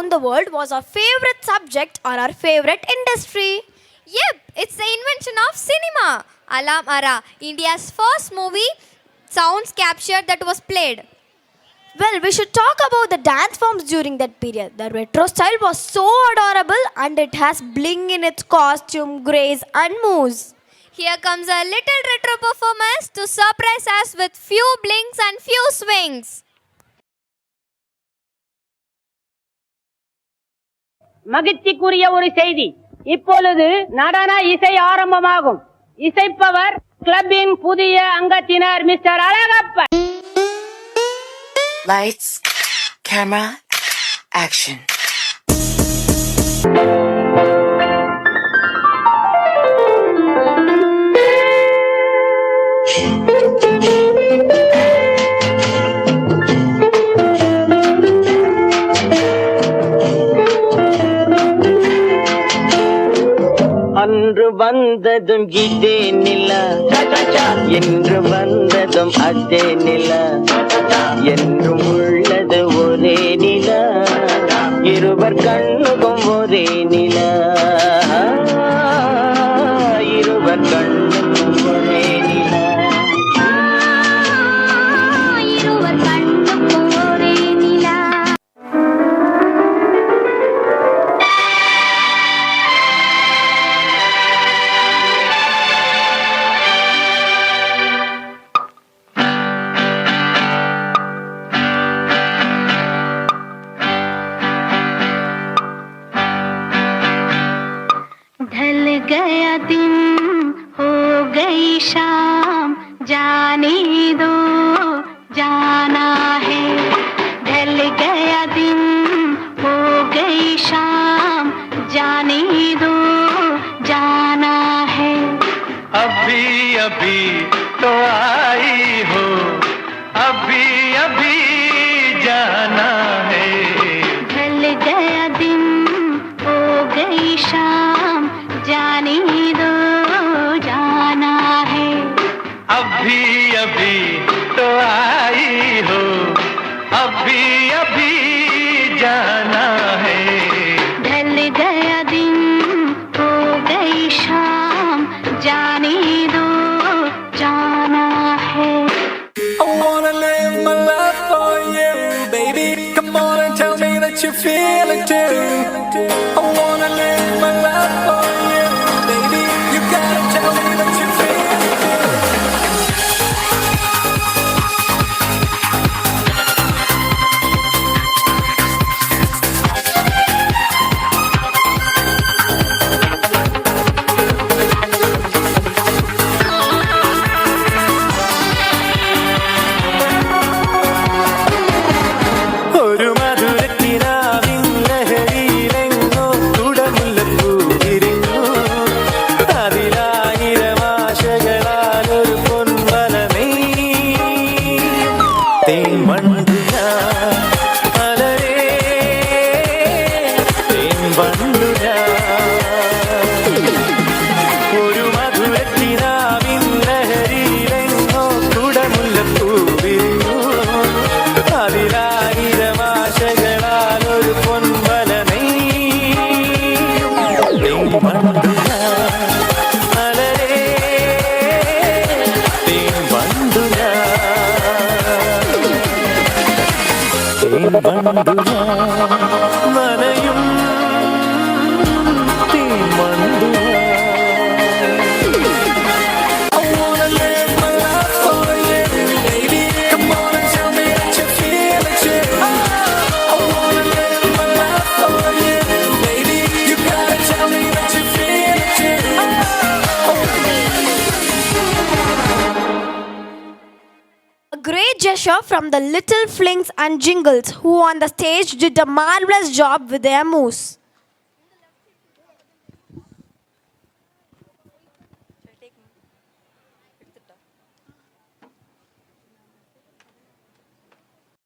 around the world was our favorite subject or our favorite industry. Yep, it's the invention of cinema. Alam Ara, India's first movie sounds captured that was played. Well, we should talk about the dance forms during that period. The retro style was so adorable and it has bling in its costume, grace, and moves. Here comes a little retro performance to surprise us with few blinks and few swings. மகிழ்ச்சிக்குரிய ஒரு செய்தி. இப்பொழுது நடன இசை ஆரம்பமாகும். இசைப்பவர் கிளப்பின் புதிய அங்கத்தினர் mister Alagappan. Lights, camera, action. அன்று வந்ததும் இதே நில, என்று வந்ததும் அதே நில, என்றும் உள்ளது ஒரே நில, இருவர் கண்ணுக்கும் ஒரே நில, இருவர் கண்ணுக்கும் ஒரே நில, இருவர் கண்ணுக்கும் ஒரே நில. ढल गया दिन हो गई शाम जाने दो जाना है ढल गया दिन हो गई शाम जाने दो जाना है अभी अभी तो आई हो अभी अभी जाना है ढल गया दिन हो गई शाम जाने दो जाना है अभी अभी तो आई हो अभी अभी जाना है ढल गया दिन हो गई शाम जाने दो जाना है I wanna live my life for you, baby. Come on and tell me that you feel it too. I wanna live my life for you, baby. You gotta tell me that you feel it too. ഒരു മധുരക്കിനാവിൻ ലഹരിയിലെങ്ങോ കുടമുല്ലപ്പൂ വിരിഞ്ഞു. അതിലായിരം ആശകളാൽ ഒരു പൊൻവലമേ തേൻവണ്ടു ഞാൻ മലരേ തേൻവണ്ടു ഞാൻ ഒരു മധുരക്കിനാവിൻ ലഹരിയിലെങ്ങോ കുടമുല്ലപ്പൂ വിരിഞ്ഞു. അതിലായിരം ആശകളാൽ ഒരു പൊൻവലമേ തേൻവണ്ടു ഞാൻ മലരേ തേൻവണ്ടു ഞാൻ തേൻവണ്ടു ഞാൻ നനയും തേൻവണ്ടു ഞാൻ I wanna live my life for you, baby. Come on and tell me that you feel it too. I wanna live my life for you, baby. You gotta tell me that you feel it too. A great gesture from the Little Flings and Jingles, who on the stage did a marvelous job with their moves.